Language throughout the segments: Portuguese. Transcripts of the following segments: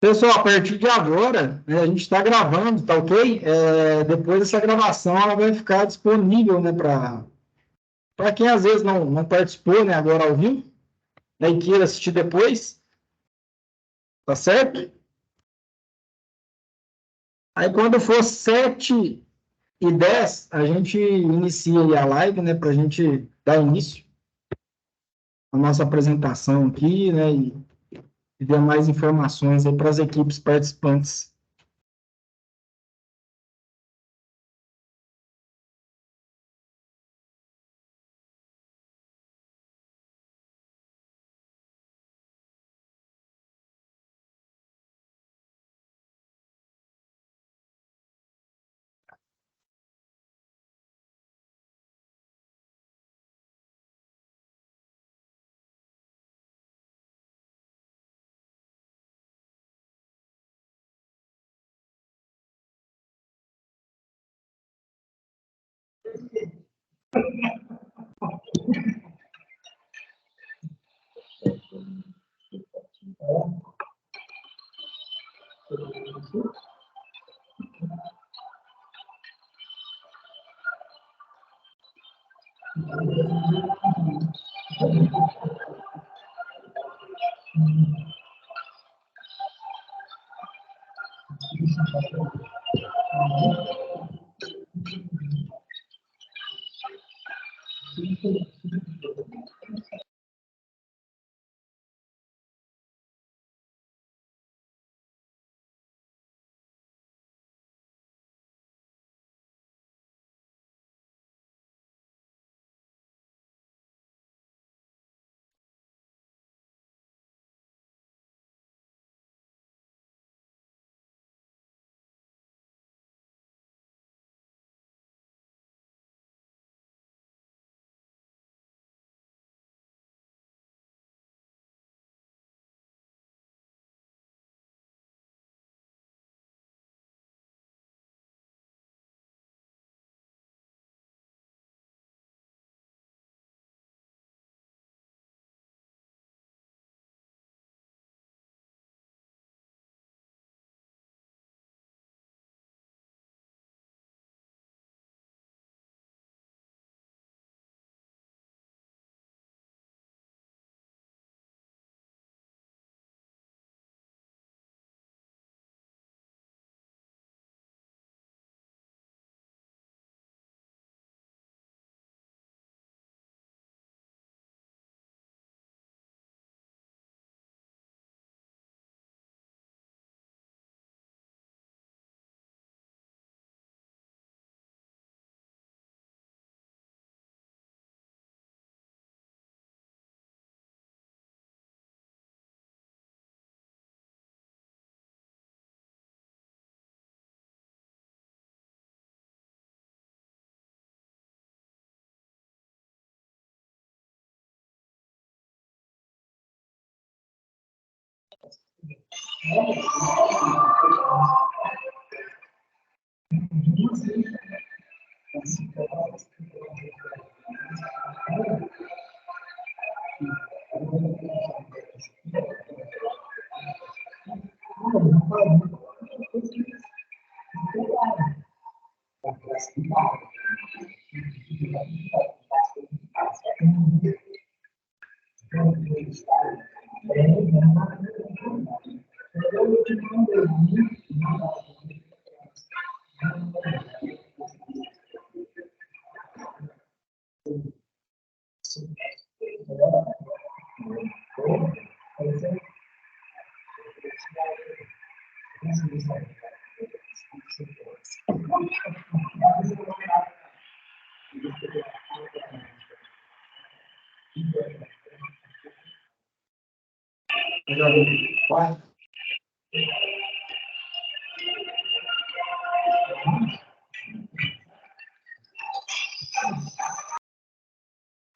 Pessoal, a partir de agora, né, a gente está gravando, tá ok? Depois essa gravação ela vai ficar disponível, né, para quem às vezes não participou, né, agora ao vivo, né, e queira assistir depois, tá certo? Aí quando for 7h10, a gente inicia aí a live, né, para a gente dar início à nossa apresentação aqui, né, e dar mais informações aí para as equipes participantes.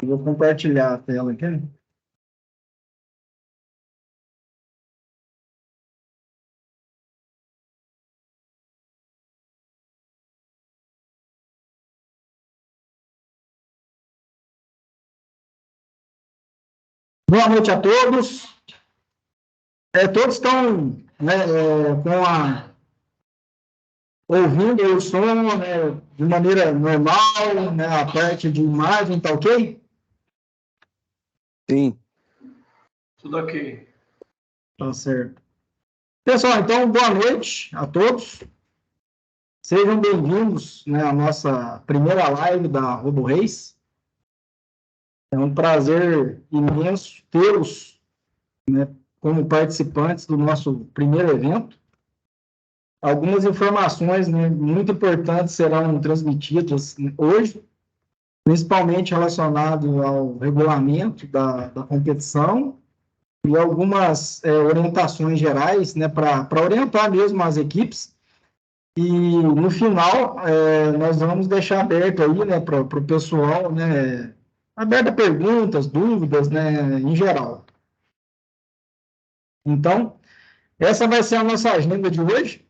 Vou compartilhar a tela aqui. Boa noite a todos. Todos estão né, ouvindo o som, né, de maneira normal, né, a parte de imagem, tá ok? Sim. Tudo ok. Tá certo. Pessoal, então, boa noite a todos. Sejam bem-vindos, né, à nossa primeira live da RoboRace. É um prazer imenso tê-los, né, como participantes do nosso primeiro evento. Algumas informações, né, muito importantes serão transmitidas hoje, principalmente relacionado ao regulamento da competição e algumas orientações gerais, né, para orientar mesmo as equipes. E no final, nós vamos deixar aberto aí, né, para o pessoal, né, aberto a perguntas, dúvidas, né, em geral. Então, essa vai ser a nossa agenda de hoje.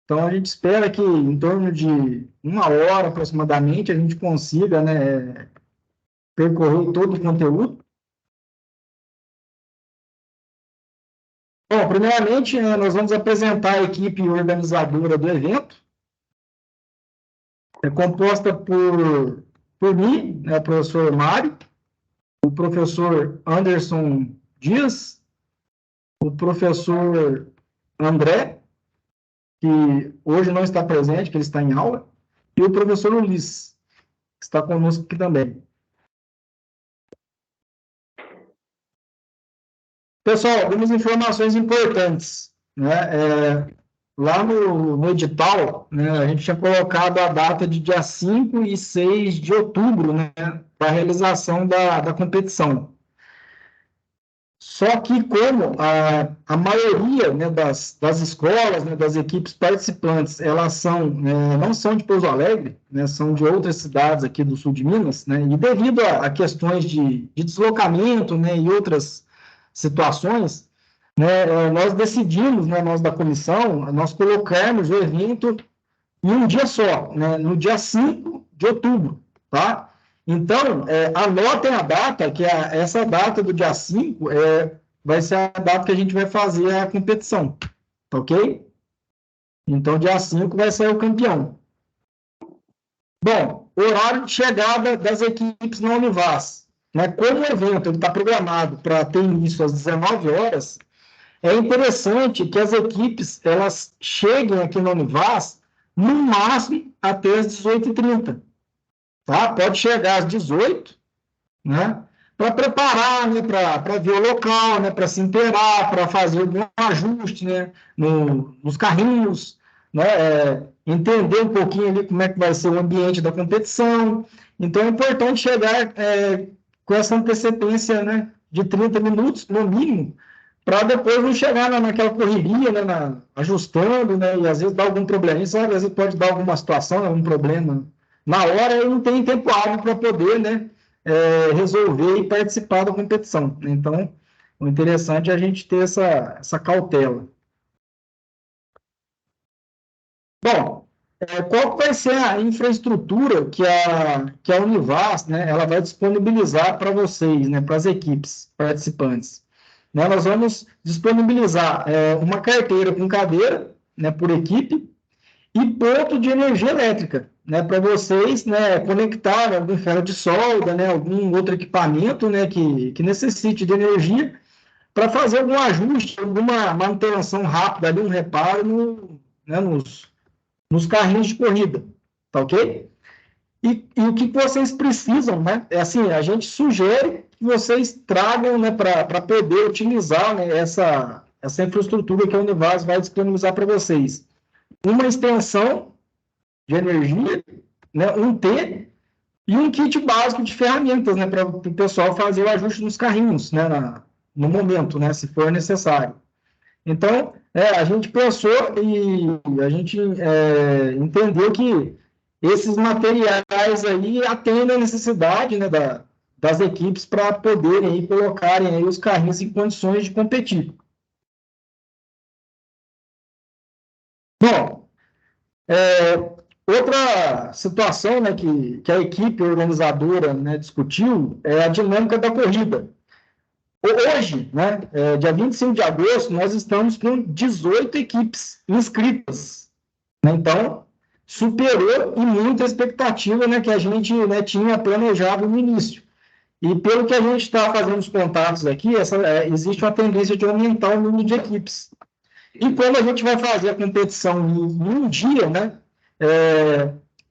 Então, a gente espera que em torno de 1 hora aproximadamente a gente consiga, né, percorrer todo o conteúdo. Bom, primeiramente, nós vamos apresentar a equipe organizadora do evento. É composta por mim, né, o professor Mário, o professor Anderson Dias, o professor André, que hoje não está presente, que ele está em aula, e o professor Ulisses, que está conosco aqui também. Pessoal, algumas informações importantes, né? Lá no edital, né, a gente tinha colocado a data de dia 5 e 6 de outubro, né, para a realização da competição. Só que como a maioria, né, das escolas, né, das equipes participantes, elas não são de Pouso Alegre, né, são de outras cidades aqui do sul de Minas, né, e devido a questões de deslocamento, né, e outras situações, né, nós decidimos, né, nós da comissão, nós colocarmos o evento em um dia só, né, no dia 5 de outubro, tá? Então, anotem a data, que essa data do dia 5 vai ser a data que a gente vai fazer a competição, tá ok? Então, dia 5 vai ser o campeão. Bom, horário de chegada das equipes na Univas. Né? Como o evento está programado para ter início às 19 horas, é interessante que as equipes elas cheguem aqui na Univas no máximo até às 18h30. Tá? Pode chegar às 18, né? Para preparar, né? Para ver o local, né? Para se inteirar, para fazer algum ajuste, né? Nos carrinhos, né? Entender um pouquinho ali como é que vai ser o ambiente da competição. Então, é importante chegar com essa antecedência, né? De 30 minutos, no mínimo, para depois não chegar naquela correria, né? Ajustando, né? E às vezes dá algum problema, sabe? Às vezes pode dar alguma situação, algum problema na hora, eu não tenho tempo hábil para poder, né, resolver e participar da competição. Então, o interessante é a gente ter essa cautela. Bom, qual vai ser a infraestrutura que a Univas, né, ela vai disponibilizar para vocês, né, para as equipes participantes? Né, nós vamos disponibilizar uma carteira com cadeira, né, por equipe, e ponto de energia elétrica, né, para vocês, né, conectar algum ferro de solda, né, algum outro equipamento, né, que necessite de energia para fazer algum ajuste, alguma manutenção rápida, ali, um reparo né, nos carrinhos de corrida, tá ok? E o que vocês precisam, né, é assim, a gente sugere que vocês tragam, né, para poder utilizar, né, essa infraestrutura que a Univas vai disponibilizar para vocês. Uma extensão de energia, né, um T e um kit básico de ferramentas, né, para o pessoal fazer o ajuste nos carrinhos, né, no momento, né, se for necessário. Então, a gente pensou e a gente entendeu que esses materiais aí atendem a necessidade, né, das equipes para poderem aí, colocarem aí os carrinhos em condições de competir. Bom, outra situação, né, que a equipe organizadora, né, discutiu é a dinâmica da corrida. Hoje, né, dia 25 de agosto, nós estamos com 18 equipes inscritas, né? Então, superou em muita expectativa, né, que a gente, né, tinha planejado no início. E pelo que a gente está fazendo os contatos aqui, existe uma tendência de aumentar o número de equipes. E quando a gente vai fazer a competição em um dia, né,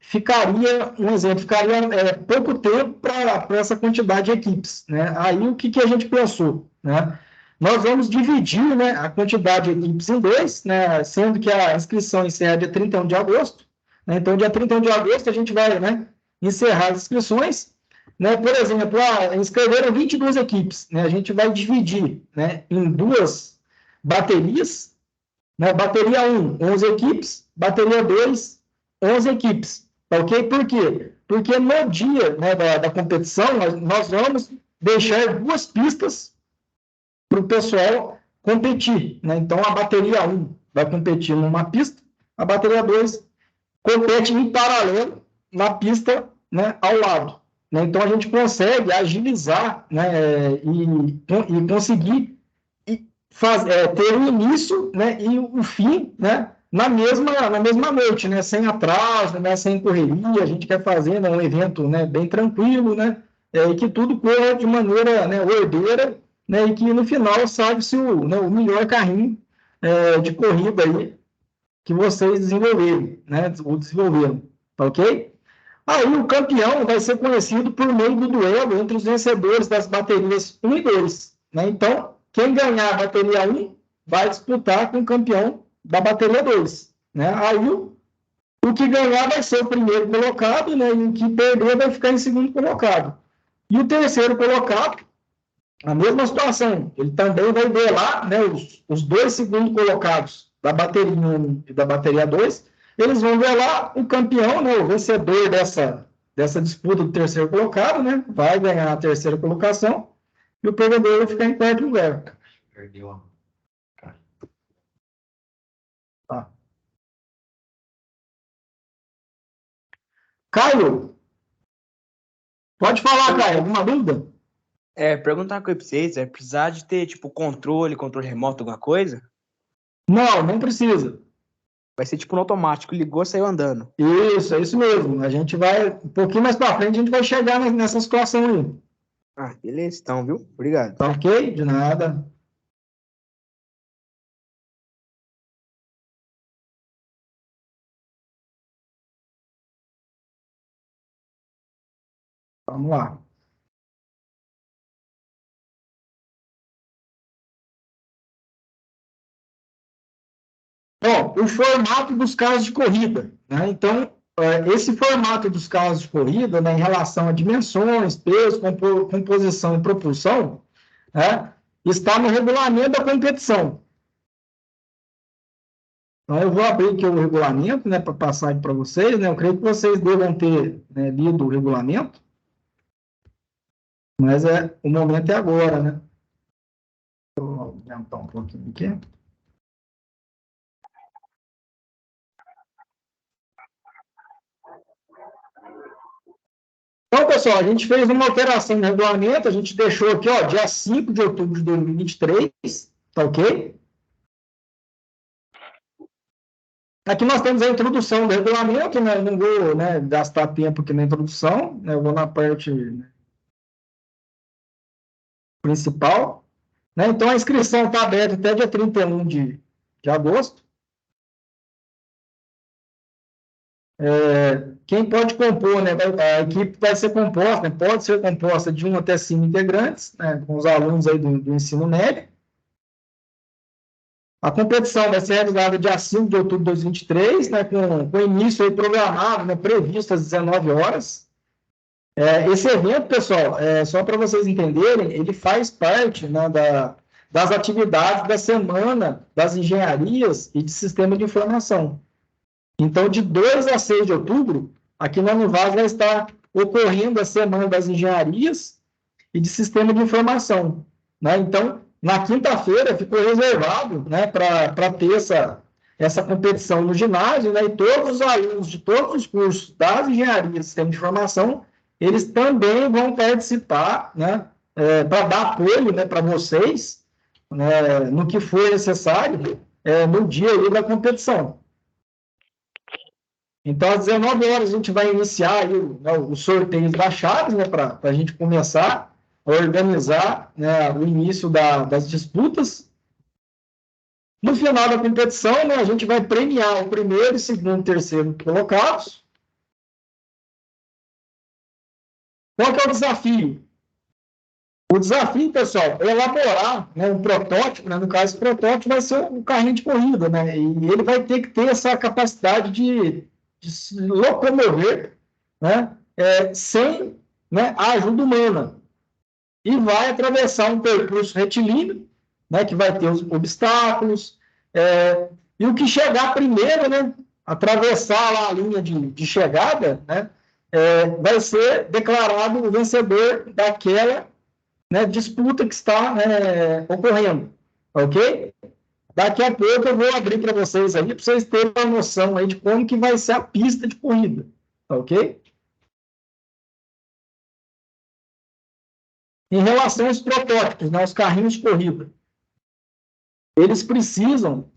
ficaria, um exemplo, ficaria pouco tempo para essa quantidade de equipes, né? Aí o que a gente pensou, né? Nós vamos dividir, né, a quantidade de equipes em dois, né, sendo que a inscrição encerra dia 31 de agosto, né? Então, dia 31 de agosto a gente vai, né, encerrar as inscrições, né? Por exemplo, inscreveram 22 equipes, né? A gente vai dividir, né, em duas baterias, né? Bateria 1, 11 equipes, bateria 2, 11 equipes, ok? Por quê? Porque no dia, né, da competição, nós vamos deixar duas pistas para o pessoal competir, né? Então, a bateria 1 vai competir numa pista, a bateria 2 compete em paralelo na pista, né, ao lado, né? Então, a gente consegue agilizar, né, e conseguir ter o início, né, e o fim, né, na mesma noite, né, sem atraso, né, sem correria. A gente quer fazer, né, um evento, né, bem tranquilo, né, e que tudo corra de maneira, né, ordeira, né, e que no final sabe-se o melhor carrinho de corrida aí que vocês desenvolveram, né, desenvolveram, tá ok? Aí o campeão vai ser conhecido por meio do duelo entre os vencedores das baterias 1 e 2, né? Então, quem ganhar a bateria 1 vai disputar com o campeão da bateria 2, né? Aí o que ganhar vai ser o primeiro colocado, né? E o que perder vai ficar em segundo colocado. E o terceiro colocado, a mesma situação, ele também vai duelar, né, os dois segundos colocados da bateria 1 e da bateria 2, eles vão duelar o campeão, né, o vencedor dessa disputa do terceiro colocado, né, vai ganhar a terceira colocação, e o perdedor vai ficar em quarto lugar. Perdeu. Tá. Caio, pode falar, Caio, alguma dúvida? Perguntar uma coisa pra vocês, precisar de ter, tipo, controle remoto, alguma coisa? Não precisa. Vai ser, tipo, no automático, ligou, saiu andando. Isso, é isso mesmo. A gente vai, um pouquinho mais para frente, a gente vai chegar nessa situação aí. Ah, beleza, então, viu? Obrigado. Tá ok? De nada. Vamos lá. Bom, o formato dos carros de corrida, né? Então, esse formato dos carros de corrida, né, em relação a dimensões, peso, composição e propulsão, né, está no regulamento da competição. Então, eu vou abrir aqui o regulamento, né, para passar para vocês, né? Eu creio que vocês devam ter, né, lido o regulamento, mas o momento é agora, né? Vou aumentar um pouquinho aqui. Então, pessoal, a gente fez uma alteração no regulamento, a gente deixou aqui, ó, dia 5 de outubro de 2023, tá ok? Aqui nós temos a introdução do regulamento, né? Eu não vou, né, gastar tempo aqui na introdução, né? Eu vou na parte, né, principal, né? Então, a inscrição está aberta até dia 31 de agosto. Quem pode compor, né? A equipe vai ser composta, né, pode ser composta de 1 até 5 integrantes, né, com os alunos aí do ensino médio. A competição vai ser realizada dia 5 de outubro de 2023, né, com início aí programado, né, previsto às 19 horas. Esse evento, pessoal, só para vocês entenderem, ele faz parte, né, das atividades da Semana das Engenharias e de Sistema de Informação. Então, de 2 a 6 de outubro, aqui na Univaz vai estar ocorrendo a Semana das Engenharias e de Sistema de Informação, né? Então, na quinta-feira ficou reservado, né, para ter essa competição no ginásio, né, e todos os alunos de todos os cursos das engenharias e sistema de informação, eles também vão participar, né, para dar apoio, né, para vocês, né, no que for necessário, no dia aí da competição. Então, às 19 horas, a gente vai iniciar aí, né, os sorteios das chaves, né, para a gente começar a organizar, né, o início das disputas. No final da competição, né, a gente vai premiar o primeiro, segundo e terceiro colocados. Qual que é o desafio? O desafio, pessoal, é elaborar, né, um protótipo, né, no caso, o protótipo vai ser um carrinho de corrida, né, e ele vai ter que ter essa capacidade de se locomover, né, sem, né, a ajuda humana. E vai atravessar um percurso retilíneo, né, que vai ter os obstáculos, e o que chegar primeiro, né, atravessar lá a linha de chegada, né, vai ser declarado o vencedor daquela, né, disputa que está, né, ocorrendo, ok? Daqui a pouco eu vou abrir para vocês aí, para vocês terem uma noção aí de como que vai ser a pista de corrida, ok? Em relação aos protótipos, né, os carrinhos de corrida, eles precisam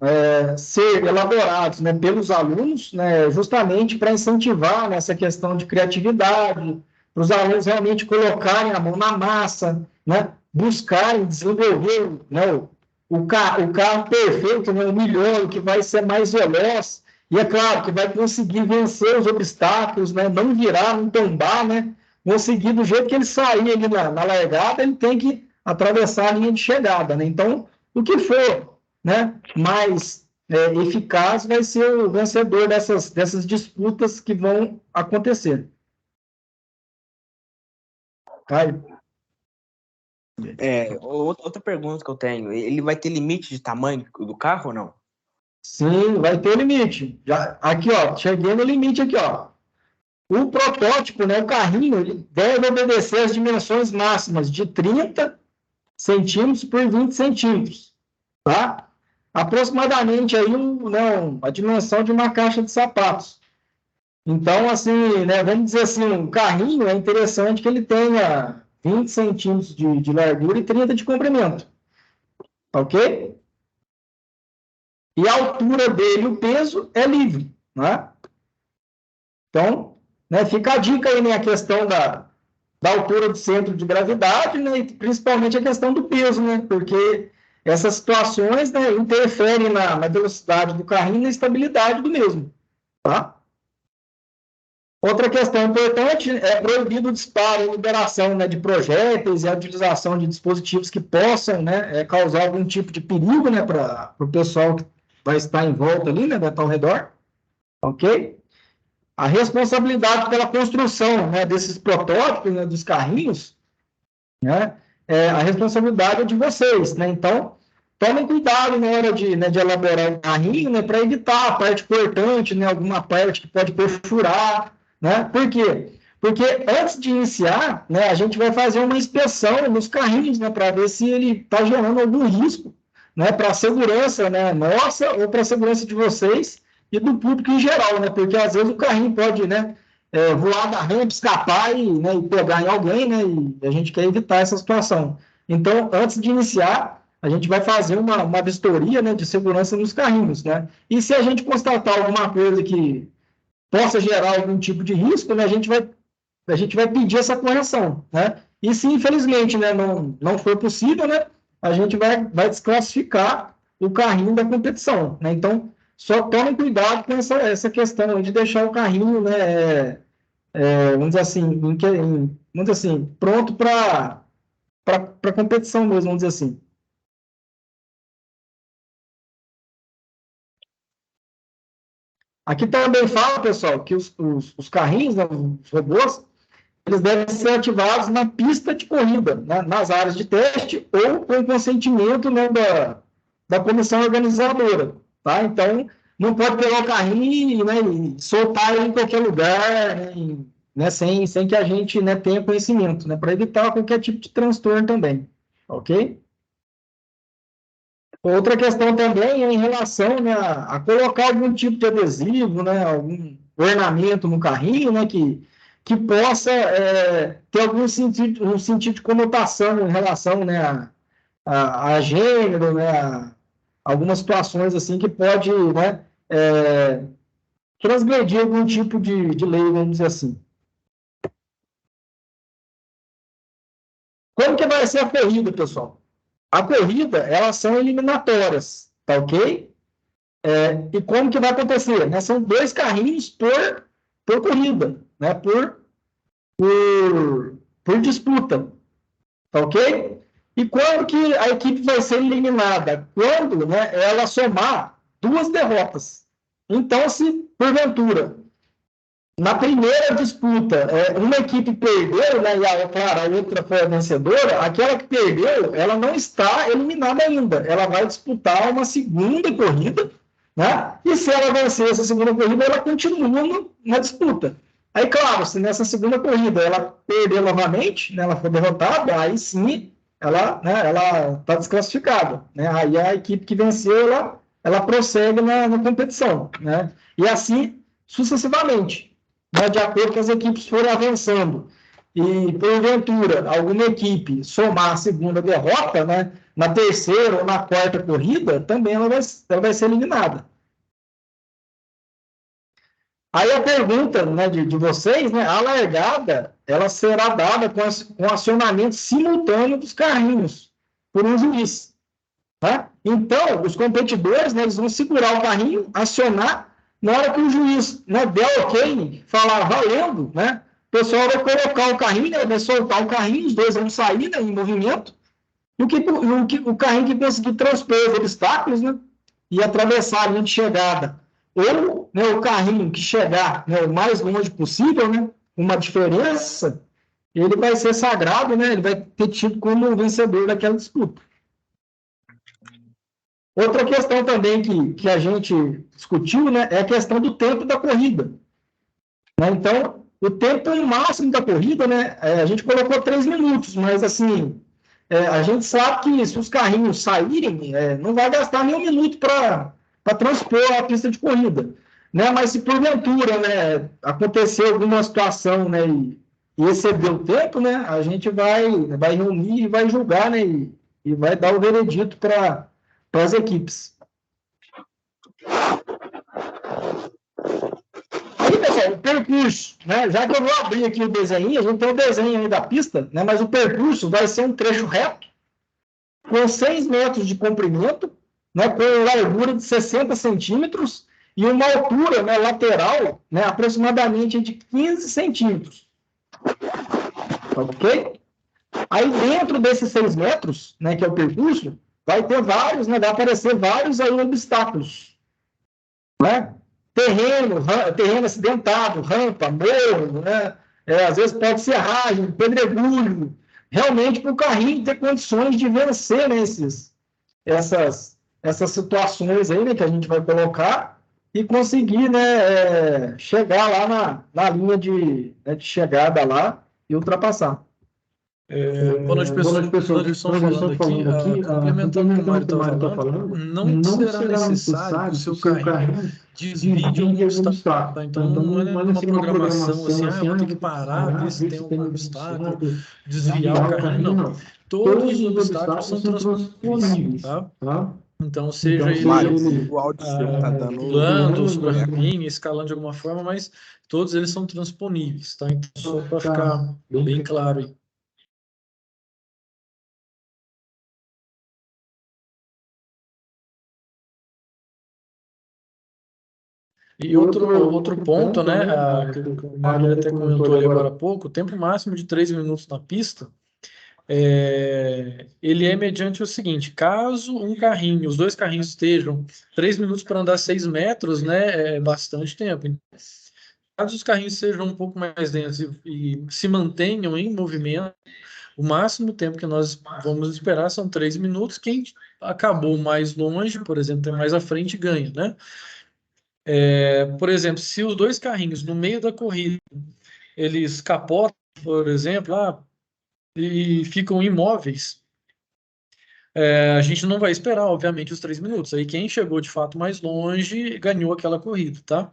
ser elaborados, né, pelos alunos, né, justamente para incentivar nessa questão de criatividade, para os alunos realmente colocarem a mão na massa, né, buscarem desenvolver, né, o carro perfeito, né, o melhor, que vai ser mais veloz, e é claro que vai conseguir vencer os obstáculos, né, não virar, não tombar, né, conseguir do jeito que ele sair ali na largada, ele tem que atravessar a linha de chegada, né, então, o que for, né, mais eficaz vai ser o vencedor dessas disputas que vão acontecer. Caio? Outra pergunta que eu tenho, ele vai ter limite de tamanho do carro ou não? Sim, vai ter limite. Já, aqui, ó, cheguei no limite aqui, ó. O protótipo, né, o carrinho, ele deve obedecer às dimensões máximas de 30 centímetros por 20 centímetros, tá? Aproximadamente aí a dimensão de uma caixa de sapatos. Então, assim, né, vamos dizer assim, um carrinho é interessante que ele tenha 20 centímetros de largura e 30 de comprimento, ok? E a altura dele, o peso, é livre, né? Então, né, fica a dica aí, né, a questão da altura do centro de gravidade, né, e principalmente a questão do peso, né, porque essas situações, né, interferem na velocidade do carrinho e na estabilidade do mesmo, tá? Outra questão importante é proibido o disparo ou liberação, né, de projéteis e a utilização de dispositivos que possam, né, causar algum tipo de perigo, né, para o pessoal que vai estar em volta ali, né, vai estar ao redor, ok? A responsabilidade pela construção, né, desses protótipos, né, dos carrinhos, né, a responsabilidade é de vocês, né? Então, tomem cuidado na hora de elaborar o carrinho, né, para evitar a parte cortante, né, alguma parte que pode perfurar, né? Por quê? Porque antes de iniciar, né, a gente vai fazer uma inspeção nos carrinhos, né, para ver se ele está gerando algum risco, né, para a segurança, né, nossa ou para a segurança de vocês e do público em geral, né? Porque às vezes o carrinho pode, né, voar da rampa, escapar né, e pegar em alguém, né? E a gente quer evitar essa situação. Então, antes de iniciar, a gente vai fazer uma vistoria, né, de segurança nos carrinhos, né? E se a gente constatar alguma coisa que possa gerar algum tipo de risco, né, a gente vai pedir essa correção, né? E se infelizmente, né, não for possível, né, a gente vai desclassificar o carrinho da competição, né? Então, só tomem cuidado com essa questão de deixar o carrinho, né, vamos dizer assim, vamos dizer assim, pronto para competição mesmo, vamos dizer assim. Aqui também fala, pessoal, que os carrinhos, né, os robôs, eles devem ser ativados na pista de corrida, né, nas áreas de teste ou com consentimento, né, da comissão organizadora, tá? Então, não pode pegar o carrinho né, e soltar ele em qualquer lugar, né, sem que a gente, né, tenha conhecimento, né, para evitar qualquer tipo de transtorno também, ok? Outra questão também é em relação, né, a colocar algum tipo de adesivo, né, algum ornamento no carrinho, né, que que possa ter algum sentido, um sentido de conotação em relação, né, a gênero, né, algumas situações assim que pode, né, transgredir algum tipo de lei, vamos dizer assim. Como que vai ser a corrida, pessoal? A corrida, elas são eliminatórias, tá ok? E como que vai acontecer? Né? São 2 carrinhos por corrida, né? Por disputa, tá ok? E quando que a equipe vai ser eliminada? Quando, né, ela somar 2 derrotas. Então, se porventura na primeira disputa, uma equipe perdeu, né, e claro, a outra foi a vencedora, aquela que perdeu, ela não está eliminada ainda. Ela vai disputar uma segunda corrida, né? E se ela vencer essa segunda corrida, ela continua na disputa. Aí, claro, se nessa segunda corrida ela perder novamente, né, ela for derrotada, aí sim ela está desclassificada. Né? Aí a equipe que venceu, ela prossegue na competição. Né? E assim sucessivamente, né, de acordo com as equipes forem avançando. E, porventura, alguma equipe somar a segunda derrota, né, na terceira ou na quarta corrida, também ela vai ser eliminada. Aí a pergunta, né, de vocês, né, a largada, ela será dada com acionamento simultâneo dos carrinhos por um juiz. Tá? Então, os competidores, né, eles vão segurar o carrinho, acionar. Na hora que o juiz, né, der ok, falar valendo, né, o pessoal vai colocar o carrinho, né, vai soltar o carrinho, os dois vão sair, né, em movimento, e o carrinho que conseguir transpor os obstáculos, né, e atravessar a linha de chegada, ou, né, o carrinho que chegar, né, o mais longe possível, né, uma diferença, ele vai ser sagrado, né, ele vai ter tido como vencedor daquela disputa. Outra questão também que a gente discutiu, né, é a questão do tempo da corrida. Né? Então, o tempo máximo da corrida, né, a gente colocou 3 minutos, mas assim, a gente sabe que se os carrinhos saírem, não vai gastar nem 1 minuto para transpor a pista de corrida. Né? Mas se porventura, né, acontecer alguma situação, né, e exceder o tempo, né, a gente vai reunir e vai julgar, né, e vai dar o veredito para as equipes. Aí, pessoal, o percurso, né? Já que eu vou abrir aqui o desenho, a gente tem o desenho aí da pista, né? Mas o percurso vai ser um trecho reto, com 6 metros de comprimento, né? Com largura de 60 centímetros e uma altura, né, lateral, né, aproximadamente de 15 centímetros. Ok? Aí, dentro desses 6 metros, né, que é o percurso, vai ter vários, né, vai aparecer vários aí obstáculos. Né? Terreno acidentado, rampa, morro, né? Às vezes pode ser rádio, pedregulho, realmente para o carrinho ter condições de vencer, né, essas situações aí, né, que a gente vai colocar e conseguir, né, chegar lá na linha de chegada lá e ultrapassar. Boa noite, pessoal. Estão falando aqui, complementando o que o Mário estava falando, não será necessário que o seu carrinho desvie de algum obstáculo. Tá? Então, não é uma programação assim, vou ter que parar, ver se tem algum obstáculo, desviar o carrinho, não. Todos os obstáculos são transponíveis, tá? Então, seja ele pulando sobre a caminho, escalando de alguma forma, mas todos eles são transponíveis, tá? Então, só para ficar bem claro aí. E outro ponto, né, que o Mário até comentou ali agora há pouco, o tempo máximo de 3 minutos na pista, ele é mediante o seguinte: caso os 2 carrinhos estejam 3 minutos para andar 6 metros, né, é bastante tempo. Caso os carrinhos sejam um pouco mais densos e se mantenham em movimento, o máximo tempo que nós vamos esperar são 3 minutos. Quem acabou mais longe, por exemplo, tem mais à frente, ganha, né? Por exemplo, se os 2 carrinhos no meio da corrida eles capotam, por exemplo, e ficam imóveis, a gente não vai esperar, obviamente, os 3 minutos. Aí quem chegou de fato mais longe ganhou aquela corrida, tá?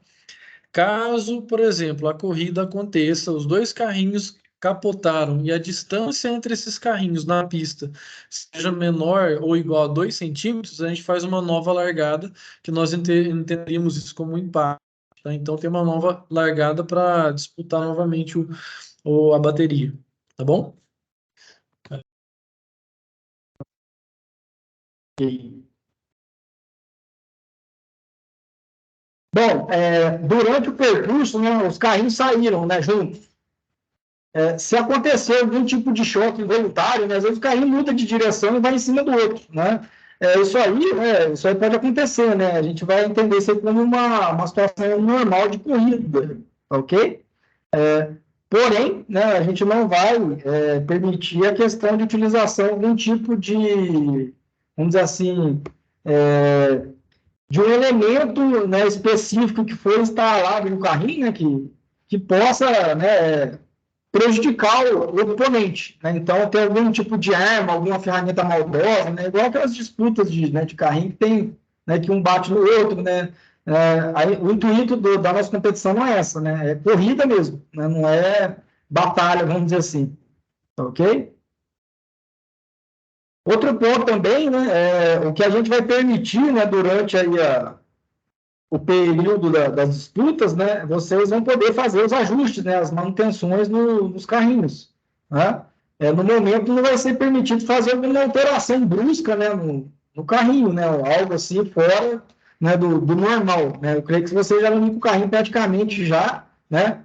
Caso, por exemplo, a corrida aconteça, os dois carrinhos capotaram e a distância entre esses carrinhos na pista seja menor ou igual a 2 centímetros, a gente faz uma nova largada, que nós entenderíamos isso como um empate. Tá? Então, tem uma nova largada para disputar novamente a bateria. Tá bom? Bom, durante o percurso, né, os carrinhos saíram, né, juntos. Se acontecer algum tipo de choque involuntário, né, às vezes o carrinho muda de direção e vai em cima do outro, né? Isso aí pode acontecer, né? A gente vai entender isso aí como uma situação normal de corrida, ok? Porém, né, a gente não vai permitir a questão de utilização de algum tipo de, vamos dizer assim, de um elemento, né, específico que for instalado no carrinho, né, que possa, né, prejudicar o oponente. Né? Então, tem algum tipo de arma, alguma ferramenta maldosa, né? Igual aquelas disputas de carrinho que tem, né, que um bate no outro, né? O intuito da nossa competição não é essa, né? É corrida mesmo, né? Não é batalha, vamos dizer assim. Ok? Outro ponto também, né, o que a gente vai permitir, né, durante aí o período das disputas, né, vocês vão poder fazer os ajustes, né, as manutenções nos carrinhos. Né? No momento não vai ser permitido fazer alguma alteração brusca, né, no carrinho, né, algo assim fora, né, do normal. Né? Eu creio que você já vem com o carrinho praticamente já, né,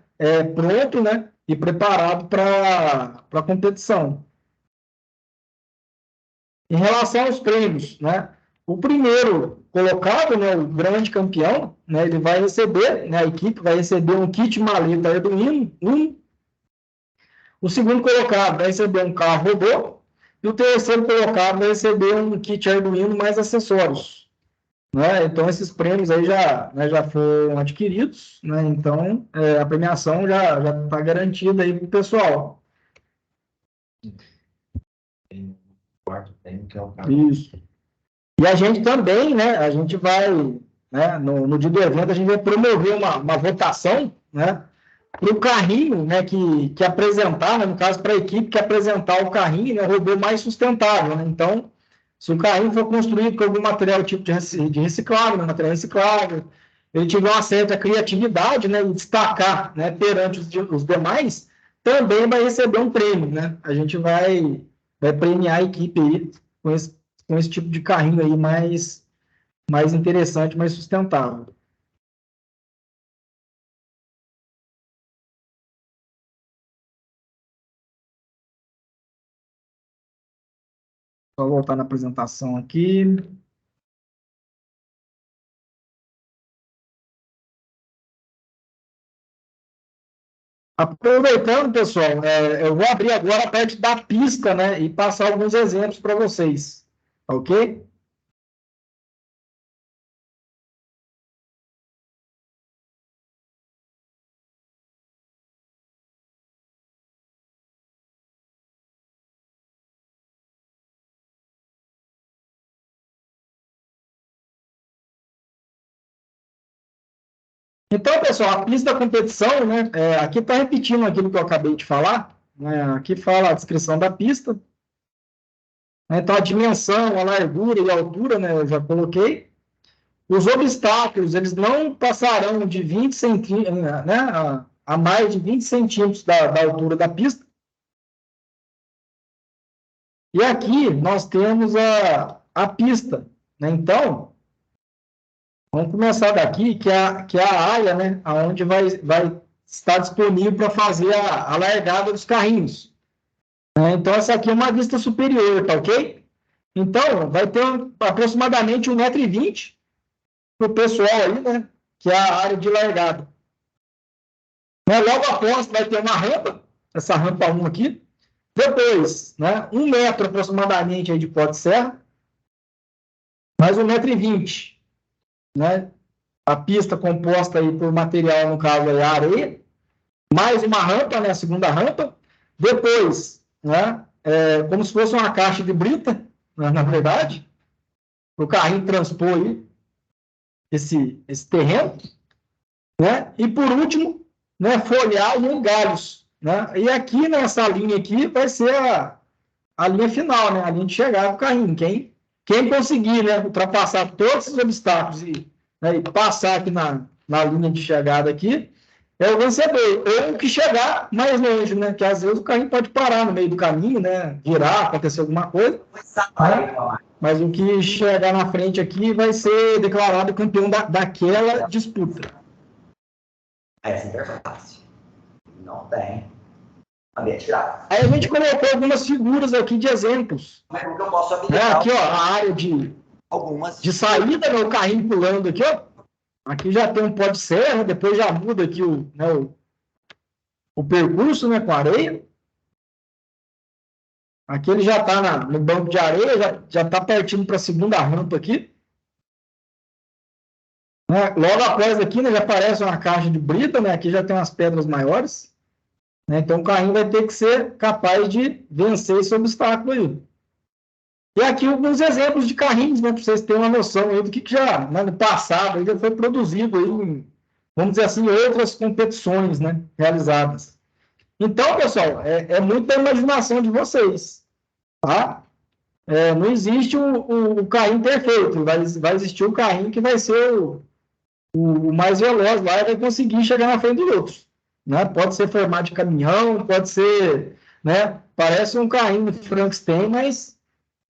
pronto, né, e preparado para a competição. Em relação aos prêmios, né? O primeiro colocado, né, o grande campeão, né, ele vai receber, né, a equipe vai receber um kit maleta Arduino 1. O segundo colocado vai receber um carro robô. E o terceiro colocado vai receber um kit Arduino mais acessórios. Né? Então, esses prêmios aí já foram adquiridos. Né? Então, a premiação já está garantida aí para o pessoal. Tem o quarto prêmio, que é o carro. Isso. E a gente também, né, a gente vai, né, no dia do evento, a gente vai promover uma votação, né, para o carrinho, né, que apresentar, né, no caso, para a equipe que apresentar o carrinho, né, o robô mais sustentável, né? Então, se o carrinho for construído com algum material tipo de reciclável, né, material reciclável, ele tiver uma certa criatividade, né, e destacar, né, perante os demais, também vai receber um prêmio, né? A gente vai premiar a equipe aí com esse tipo de carrinho aí mais interessante, mais sustentável. Só voltar na apresentação aqui. Aproveitando, pessoal, eu vou abrir agora a parte da pista, né, e passar alguns exemplos para vocês, ok? Então, pessoal, a pista da competição, né, aqui está repetindo aquilo que eu acabei de falar, né, aqui fala a descrição da pista, né, então a dimensão, a largura e a altura, né, eu já coloquei. Os obstáculos, eles não passarão de 20 centímetros, né, a mais de 20 centímetros da altura da pista. E aqui nós temos a pista, né? Então, vamos começar daqui, que é a área, né, onde vai estar disponível para fazer a largada dos carrinhos. Né? Então, essa aqui é uma vista superior, tá ok? Então, vai ter aproximadamente 1,20 m para o pessoal aí, né, que é a área de largada. Né? Logo após, vai ter uma rampa, essa rampa 1 aqui. Depois, né, 1 metro aproximadamente aí de pó de serra, mais 1,20 m. Né? A pista composta aí por material, no caso, é areia, mais uma rampa, né, a segunda rampa. Depois, né, como se fosse uma caixa de brita, né, na verdade, o carrinho transpor aí esse terreno. né? E por último, né, folhagem em galhos, né? E aqui nessa linha aqui vai ser a linha final, né? A linha de chegada do carrinho. Quem conseguir, né, ultrapassar todos os obstáculos né, e passar aqui na linha de chegada aqui, é o vencedor. Ou o que chegar mais longe, né? Que às vezes o carrinho pode parar no meio do caminho, né? Virar, acontecer alguma coisa. Né? Mas o que chegar na frente aqui vai ser declarado campeão daquela disputa. É super fácil. Não tem. Ambiente gráfico. Aí a gente colocou algumas figuras aqui de exemplos. Mas como que eu posso Né? habilitar Aqui, ó, a área de saída, né? O carrinho pulando aqui, ó. Aqui já tem um pó de serra, depois já muda aqui o percurso, né, com areia. Aqui ele já está no banco de areia, já está partindo para a segunda rampa aqui. Né? Logo após aqui, né, já aparece uma caixa de brita, né? Aqui já tem umas pedras maiores. Né? Então o carrinho vai ter que ser capaz de vencer esse obstáculo aí. E aqui alguns exemplos de carrinhos, né, para vocês terem uma noção aí do que já, né, no passado, já foi produzido aí em, vamos dizer assim, outras competições, né, realizadas. Então, pessoal, é muito da imaginação de vocês, tá? Não existe o carrinho perfeito, vai existir o carrinho que vai ser o mais veloz lá e vai conseguir chegar na frente do outro. Né? Pode ser formato de caminhão, pode ser, né? Parece um carrinho do Frankenstein, mas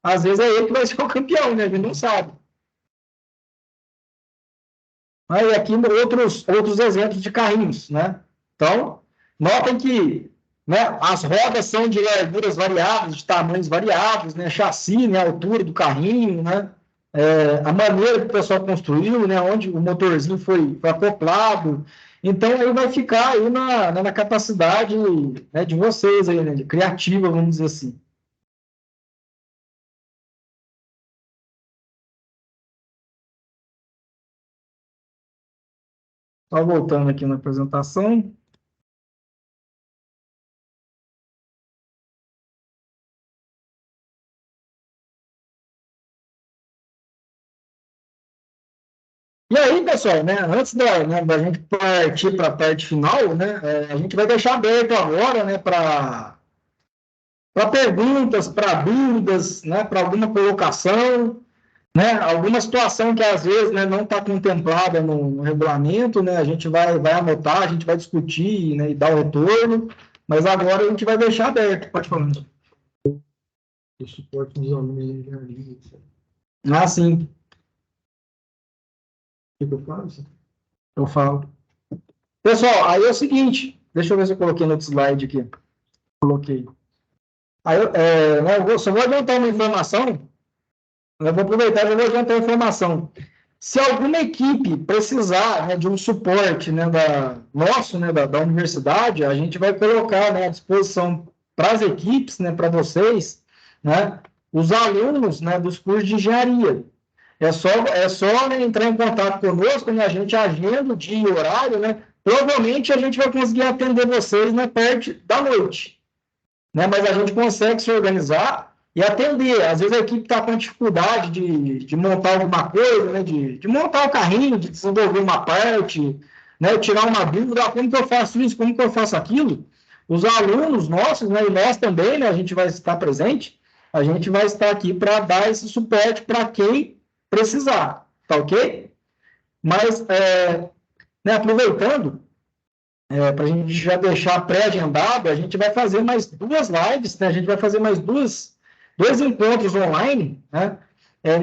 às vezes é ele que vai ser o campeão, né? A gente não sabe. Aí aqui outros exemplos de carrinhos, né? Então, notem que, né, as rodas são de larguras variáveis, de tamanhos variáveis, né? Chassi, né? A altura do carrinho, né? A maneira que o pessoal construiu, né? Onde o motorzinho foi acoplado. Então, aí vai ficar aí na capacidade, né, de vocês, aí, né? De criativa, vamos dizer assim. Só voltando aqui na apresentação. E aí, pessoal, né, antes da gente partir para a parte final, né, a gente vai deixar aberto agora, né, para perguntas, para dúvidas, né, para alguma colocação, né, alguma situação que às vezes, né, não está contemplada no regulamento, né, a gente vai anotar, a gente vai discutir, né, e dar o retorno, mas agora a gente vai deixar aberto, pode falar. O suporte dos alunos de engenharia, etc. Ah, sim. O que eu faço? Eu falo. Pessoal, aí é o seguinte, deixa eu ver se eu coloquei no outro slide aqui. Coloquei. Aí, né, só vou adiantar uma informação, eu vou aproveitar e já vou adiantar a informação. Se alguma equipe precisar, né, de um suporte, né, nosso, né, da universidade, a gente vai colocar, né, à disposição para as equipes, né, para vocês, né, os alunos, né, dos cursos de engenharia. É só né, entrar em contato conosco, né, a gente agenda o dia e horário, né, provavelmente a gente vai conseguir atender vocês na parte da noite, né, mas a gente consegue se organizar e atender. Às vezes a equipe está com dificuldade de montar alguma coisa, né, de montar o carrinho, de desenvolver uma parte, né, tirar uma dúvida, como que eu faço isso, como que eu faço aquilo. Os alunos nossos, né, e nós também, né, a gente vai estar presente, a gente vai estar aqui para dar esse suporte para quem precisar, tá ok? Mas, né, aproveitando, para a gente já deixar pré-agendado, a gente vai fazer mais 2 lives, né? A gente vai fazer mais dois encontros online, né?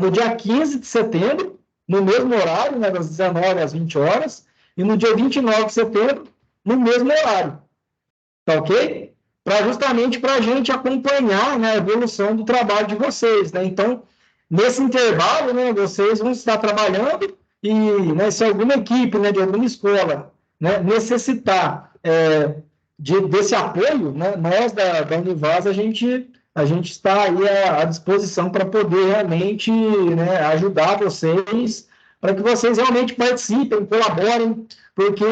No dia 15 de setembro, no mesmo horário, né? Das 19 às 20 horas, e no dia 29 de setembro, no mesmo horário, tá ok? Justamente para a gente acompanhar, né, a evolução do trabalho de vocês, né? Então, nesse intervalo, né, vocês vão estar trabalhando e, né, se alguma equipe, né, de alguma escola, né, necessitar desse apoio, né, nós da Univaz, a gente está aí à disposição para poder realmente, né, ajudar vocês, para que vocês realmente participem, colaborem, porque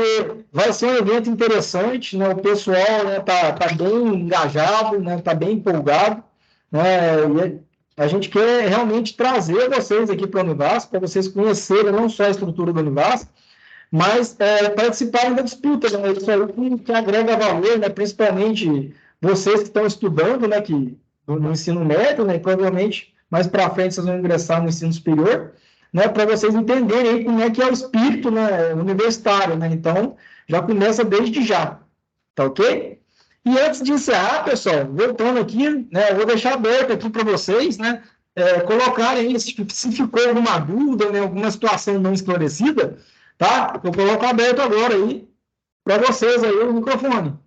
vai ser um evento interessante, né, o pessoal, né, tá bem engajado, né, tá bem empolgado, né, e a gente quer realmente trazer vocês aqui para a Univaz, para vocês conhecerem não só a estrutura da Univaz, mas participarem da disputa, né? Isso aí que agrega valor, né? Principalmente vocês que estão estudando, né? No ensino médio, né? E provavelmente mais para frente vocês vão ingressar no ensino superior, né? Para vocês entenderem aí como é que é o espírito, né? Universitário, né? Então, já começa desde já, tá ok? E antes de encerrar, pessoal, voltando aqui, né? Eu vou deixar aberto aqui para vocês, né? Colocarem aí se ficou alguma dúvida, né? Alguma situação não esclarecida, tá? Eu coloco aberto agora aí para vocês aí o microfone.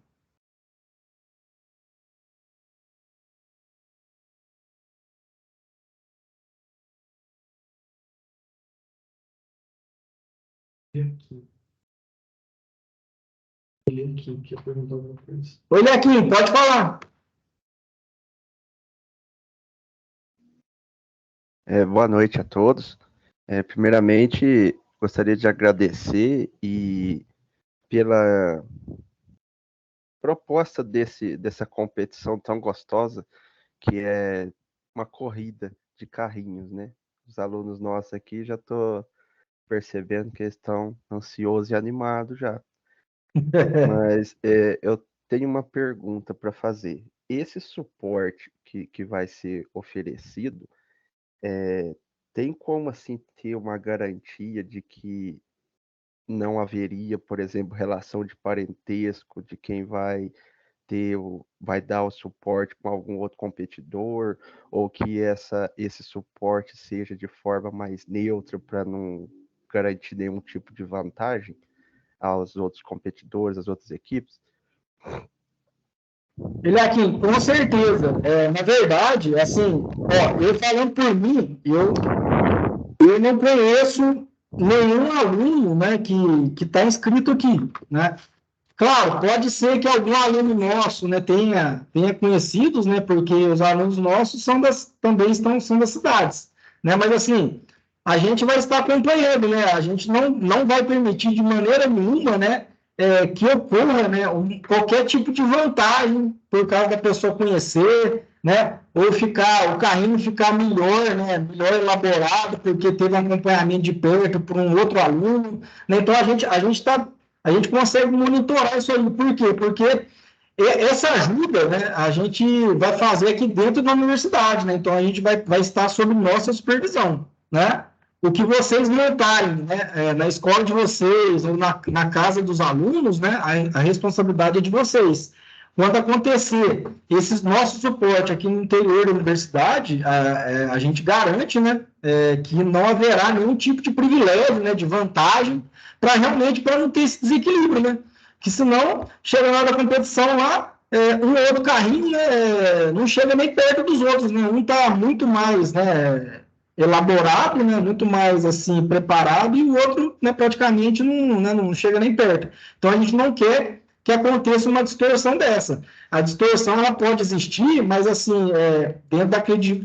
Oi, Lequinho, pode falar. Boa noite a todos. Primeiramente, gostaria de agradecer pela proposta dessa competição tão gostosa, que é uma corrida de carrinhos, né? Os alunos nossos aqui já estou percebendo que eles estão ansiosos e animados já. Mas eu tenho uma pergunta para fazer. Esse suporte que vai ser oferecido, tem como assim ter uma garantia de que não haveria, por exemplo, relação de parentesco de quem vai dar o suporte com algum outro competidor, ou que esse suporte seja de forma mais neutra para não garantir nenhum tipo de vantagem aos outros competidores, às outras equipes? Eliakim, com certeza. Na verdade, assim, eu falando por mim, eu não conheço nenhum aluno, né, que está inscrito aqui, né? Claro, pode ser que algum aluno nosso, né, tenha conhecidos, né, porque os alunos nossos também são das cidades, né? Mas assim, a gente vai estar acompanhando, né? A gente não vai permitir de maneira nenhuma, né, que ocorra, né, qualquer tipo de vantagem por causa da pessoa conhecer, né, ou o carrinho ficar melhor, né, melhor elaborado porque teve um acompanhamento de perto por um outro aluno, né? Então a gente consegue monitorar isso aí. Por quê? Porque essa ajuda, né, a gente vai fazer aqui dentro da universidade, né? Então a gente vai estar sob nossa supervisão, né? O que vocês montarem, né, na escola de vocês ou na casa dos alunos, né, a responsabilidade é de vocês. Quando acontecer esse nosso suporte aqui no interior da universidade, a gente garante, né, que não haverá nenhum tipo de privilégio, né, de vantagem, para não ter esse desequilíbrio, né? Que senão, chega na hora da competição lá, um ou outro carrinho, né, não chega nem perto dos outros, né? Um está muito mais, né, elaborado, né, muito mais assim preparado, e o outro, né, praticamente não chega nem perto. Então a gente não quer que aconteça uma distorção dessa. A distorção ela pode existir, mas assim dentro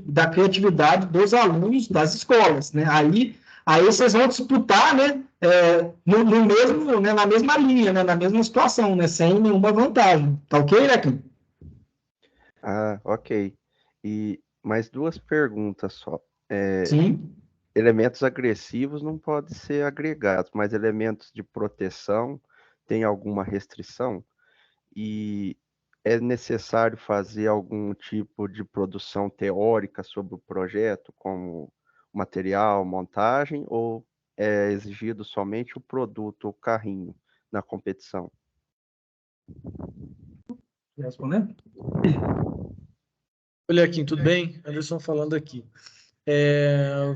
da criatividade dos alunos das escolas, né? Aí vocês vão disputar, né, no mesmo, né, na mesma linha, né, na mesma situação, né, sem nenhuma vantagem. Tá ok, Lequim? Ah, ok. E mais duas perguntas só. Sim. Elementos agressivos não podem ser agregados, mas elementos de proteção tem alguma restrição? E é necessário fazer algum tipo de produção teórica sobre o projeto, como material, montagem, ou é exigido somente o produto, o carrinho, na competição? Quer responder? Olha aqui, tudo bem? Anderson falando aqui.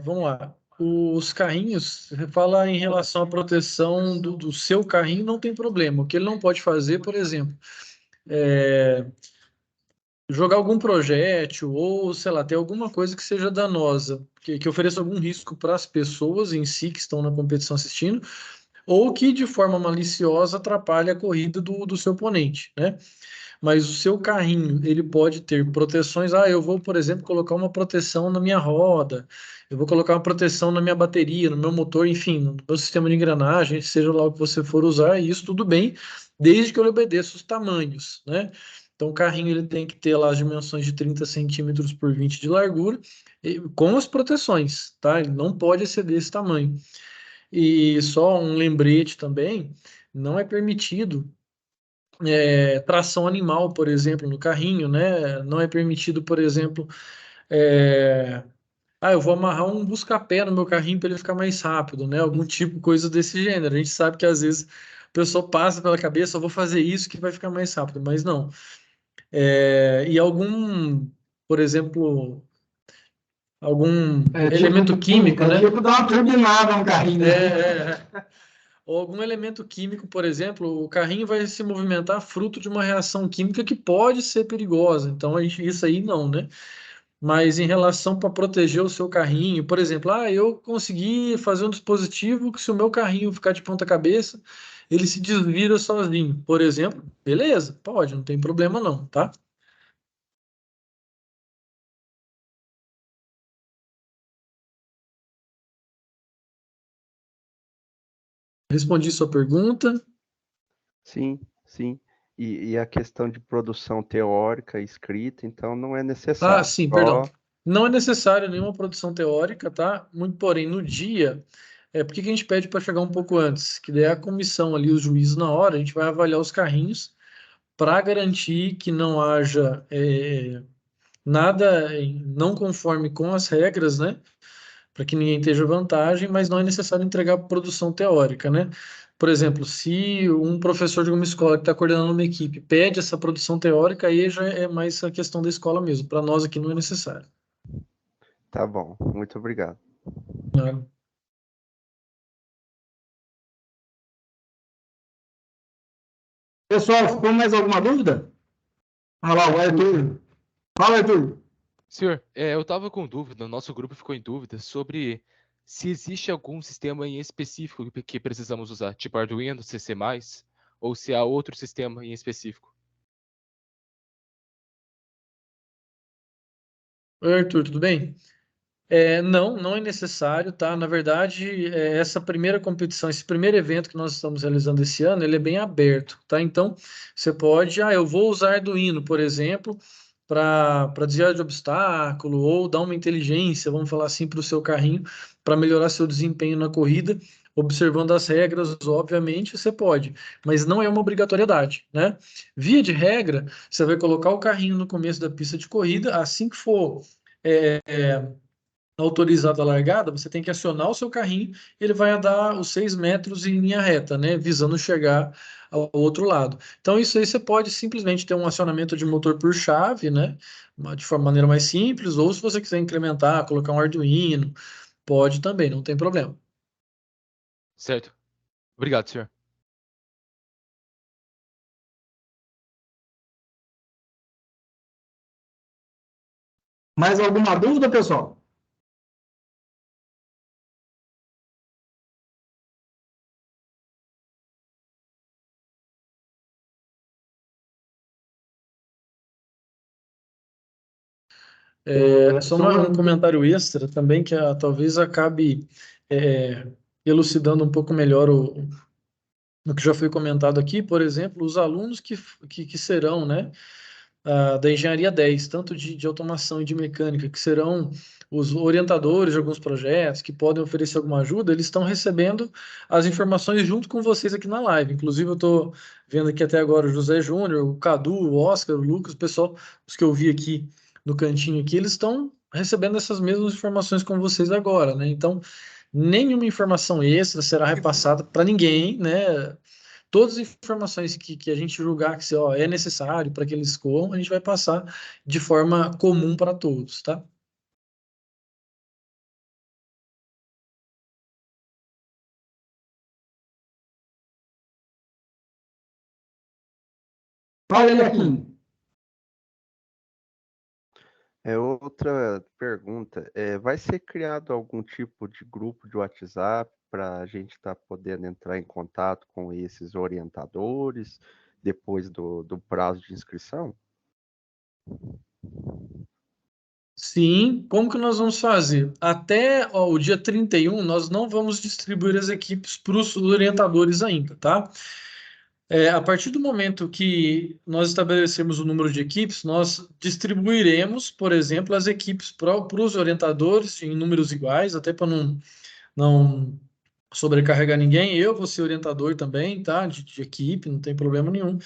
Vamos lá. Os carrinhos, você fala em relação à proteção do seu carrinho, não tem problema. O que ele não pode fazer, por exemplo, jogar algum projétil ou, sei lá, ter alguma coisa que seja danosa, que ofereça algum risco para as pessoas em si que estão na competição assistindo, ou que de forma maliciosa atrapalhe a corrida do seu oponente, né? Mas o seu carrinho, ele pode ter proteções. Eu vou, por exemplo, colocar uma proteção na minha roda, eu vou colocar uma proteção na minha bateria, no meu motor, enfim, no meu sistema de engrenagem, seja lá o que você for usar, e isso tudo bem, desde que eu obedeça os tamanhos, né? Então, o carrinho ele tem que ter lá as dimensões de 30 centímetros por 20 de largura, com as proteções, tá? Ele não pode exceder esse tamanho. E só um lembrete também, não é permitido tração animal, por exemplo, no carrinho, né? Não é permitido, por exemplo, eu vou amarrar um busca-pé no meu carrinho para ele ficar mais rápido, né? Algum tipo, coisa desse gênero. A gente sabe que às vezes a pessoa passa pela cabeça, eu vou fazer isso que vai ficar mais rápido, mas não. E algum, por exemplo, algum elemento químico, né? Tipo dar uma turbinada no carrinho. Ou algum elemento químico, por exemplo, o carrinho vai se movimentar fruto de uma reação química que pode ser perigosa. Então, isso aí não, né? Mas em relação para proteger o seu carrinho, por exemplo, eu consegui fazer um dispositivo que se o meu carrinho ficar de ponta cabeça, ele se desvira sozinho, por exemplo, beleza, pode, não tem problema não, tá? Respondi sua pergunta. Sim, sim. E a questão de produção teórica escrita, então não é necessário. Sim, perdão. Só Não é necessário nenhuma produção teórica, tá? Muito porém, no dia, por que que a gente pede para chegar um pouco antes? Que daí a comissão ali, os juízes na hora, a gente vai avaliar os carrinhos para garantir que não haja nada não conforme com as regras, né? Para que ninguém esteja vantagem, mas não é necessário entregar produção teórica, né? Por exemplo, se um professor de uma escola que está coordenando uma equipe pede essa produção teórica, aí já é mais a questão da escola mesmo. Para nós aqui não é necessário. tá bom. Muito obrigado. Né? Pessoal, ficou mais alguma dúvida? Ah lá, o Arthur. Fala, Arthur. Senhor, eu estava com dúvida, o nosso grupo ficou em dúvida sobre se existe algum sistema em específico que precisamos usar, tipo Arduino, CC+, ou se há outro sistema em específico. Oi, Arthur, tudo bem? Não, não é necessário, tá? Na verdade, essa primeira competição, esse primeiro evento que nós estamos realizando esse ano, ele é bem aberto, tá? Então, você pode, eu vou usar Arduino, por exemplo, para desviar de obstáculo ou dar uma inteligência, vamos falar assim, para o seu carrinho, para melhorar seu desempenho na corrida, observando as regras, obviamente, você pode, mas não é uma obrigatoriedade, né? Via de regra, você vai colocar o carrinho no começo da pista de corrida, assim que for autorizado a largada, você tem que acionar o seu carrinho, ele vai andar os 6 metros em linha reta, né, visando chegar ao outro lado. Então, isso aí você pode simplesmente ter um acionamento de motor por chave, né, de forma maneira mais simples, ou se você quiser incrementar, colocar um Arduino, pode também, não tem problema. Certo. Obrigado, senhor. Mais alguma dúvida, pessoal? Só um comentário extra também, que talvez acabe elucidando um pouco melhor o que já foi comentado aqui, por exemplo, os alunos que serão, né, da Engenharia 10, tanto de automação e de mecânica, que serão os orientadores de alguns projetos, que podem oferecer alguma ajuda, eles estão recebendo as informações junto com vocês aqui na live. Inclusive, eu estou vendo aqui até agora o José Júnior, o Cadu, o Oscar, o Lucas, o pessoal, os que eu vi aqui no cantinho aqui, eles estão recebendo essas mesmas informações com vocês agora, né? Então, nenhuma informação extra será repassada para ninguém, né? Todas as informações que a gente julgar que é necessário para que eles escolham, a gente vai passar de forma comum para todos, tá? Fala, aqui. Outra pergunta, vai ser criado algum tipo de grupo de WhatsApp para a gente estar podendo entrar em contato com esses orientadores depois do prazo de inscrição? Sim, como que nós vamos fazer? Até o dia 31, nós não vamos distribuir as equipes para os orientadores ainda, tá? A partir do momento que nós estabelecemos o número de equipes, nós distribuiremos, por exemplo, as equipes para os orientadores em números iguais, até para não sobrecarregar ninguém. Eu vou ser orientador também, tá? De equipe, não tem problema nenhum.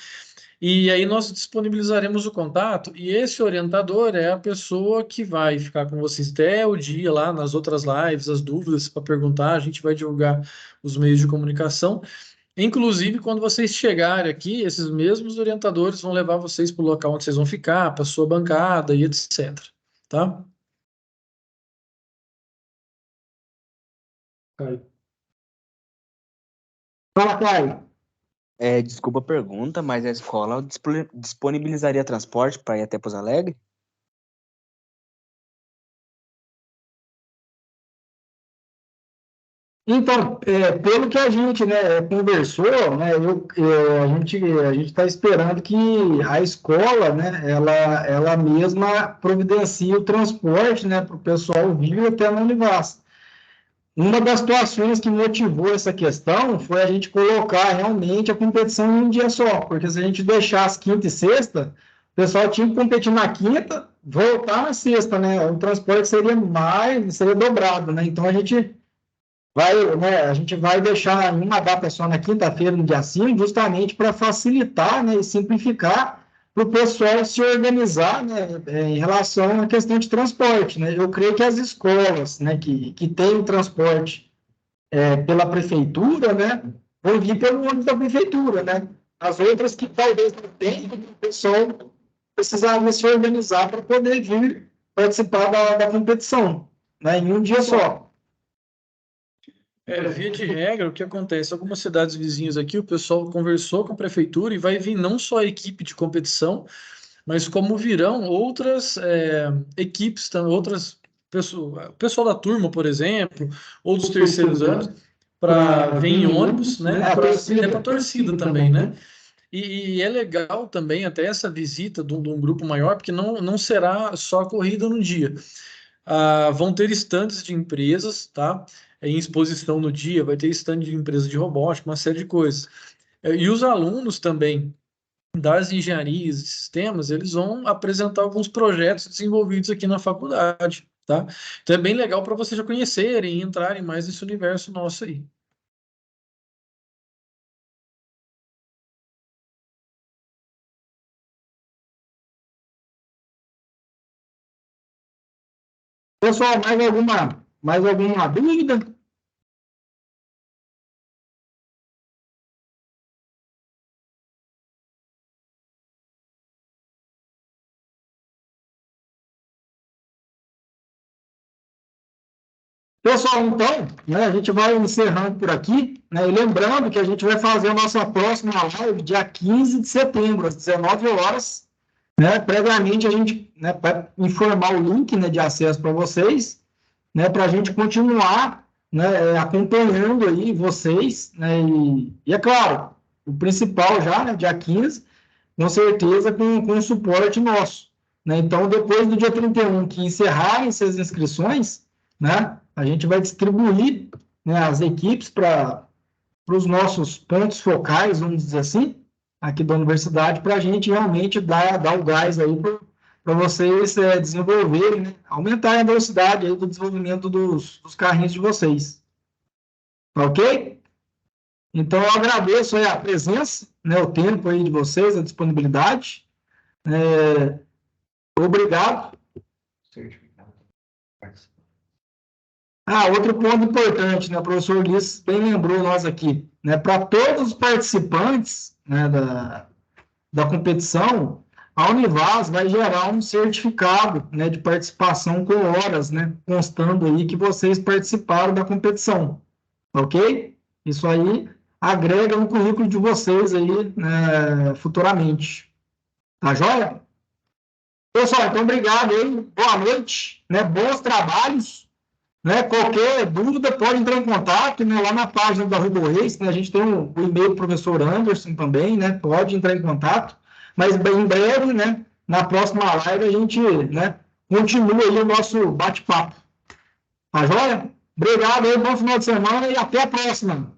E aí nós disponibilizaremos o contato, e esse orientador é a pessoa que vai ficar com vocês até o dia lá nas outras lives, as dúvidas para perguntar, a gente vai divulgar os meios de comunicação. Inclusive, quando vocês chegarem aqui, esses mesmos orientadores vão levar vocês para o local onde vocês vão ficar, para sua bancada e etc. Tá? Caio. Fala, Caio. Desculpa a pergunta, mas a escola disponibilizaria transporte para ir até Pouso Alegre? Então, pelo que a gente, né, conversou, né, a gente está esperando que a escola, né, ela mesma providencie o transporte, né, para o pessoal vir até a Univas. Uma das situações que motivou essa questão foi a gente colocar realmente a competição em um dia só, porque se a gente deixasse quinta e sexta, o pessoal tinha que competir na quinta, voltar na sexta, né? O transporte seria dobrado, né? Então a gente vai deixar uma data só na quinta-feira, no dia 5, justamente para facilitar, né, e simplificar para o pessoal se organizar, né, em relação à questão de transporte, né? Eu creio que as escolas, né, que têm o transporte pela prefeitura, né, vão vir pelo ônibus da prefeitura, né? As outras que talvez não tenham, o pessoal precisaria se organizar para poder vir participar da competição, né, em um dia só. Via de regra, o que acontece? Algumas cidades vizinhas aqui, o pessoal conversou com a prefeitura e vai vir não só a equipe de competição, mas como virão outras equipes, outras pessoas, o pessoal da turma, por exemplo, ou dos terceiros anos, para vir em ônibus, né? Até para a torcida também, né? E é legal também até essa visita de um grupo maior, porque não será só a corrida no dia. Vão ter estandes de empresas, tá? Em exposição no dia, vai ter stand de empresa de robótica, uma série de coisas. E os alunos também das engenharias e sistemas, eles vão apresentar alguns projetos desenvolvidos aqui na faculdade, tá? Então é bem legal para vocês já conhecerem e entrarem mais nesse universo nosso aí. Pessoal, mais alguma dúvida? Pessoal, então, né, a gente vai encerrando por aqui, né, e lembrando que a gente vai fazer a nossa próxima live dia 15 de setembro, às 19 horas, né, previamente a gente, né, vai informar o link, né, de acesso para vocês, né, para a gente continuar, né, acompanhando aí vocês, né, e é claro, o principal já, né, dia 15, com certeza com o suporte nosso, né, então depois do dia 31 que encerrarem essas inscrições, né, a gente vai distribuir, né, as equipes para os nossos pontos focais, vamos dizer assim, aqui da universidade, para a gente realmente dar o gás aí para vocês desenvolverem, né, aumentar a velocidade aí do desenvolvimento dos carrinhos de vocês. Tá ok? Então, eu agradeço aí a presença, né, o tempo aí de vocês, a disponibilidade. Obrigado. Outro ponto importante, né, o professor Ulisses bem lembrou nós aqui, né, para todos os participantes, né, da competição, a Univas vai gerar um certificado, né, de participação com horas, né, constando aí que vocês participaram da competição, ok? Isso aí agrega no currículo de vocês aí, né, futuramente. Tá joia? Pessoal, então obrigado aí, boa noite, né, bons trabalhos. Né, qualquer dúvida pode entrar em contato, né, lá na página da Rubo Reis, né, a gente tem o e-mail do professor Anderson também, né, pode entrar em contato, mas bem em breve, né, na próxima live a gente, né, continua aí o nosso bate-papo. Tá joia? Obrigado aí, bom final de semana e até a próxima.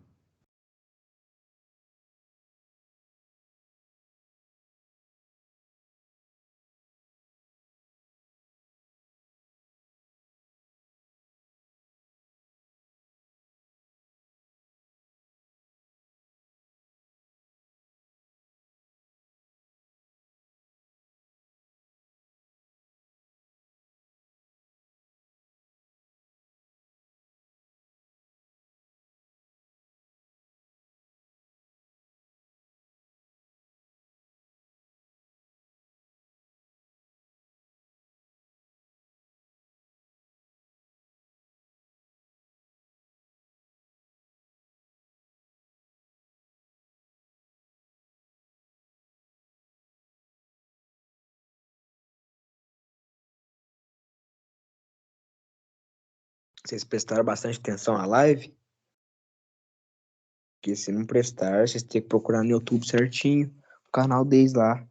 Vocês prestaram bastante atenção à live? Porque se não prestar, vocês têm que procurar no YouTube certinho, o canal deles lá.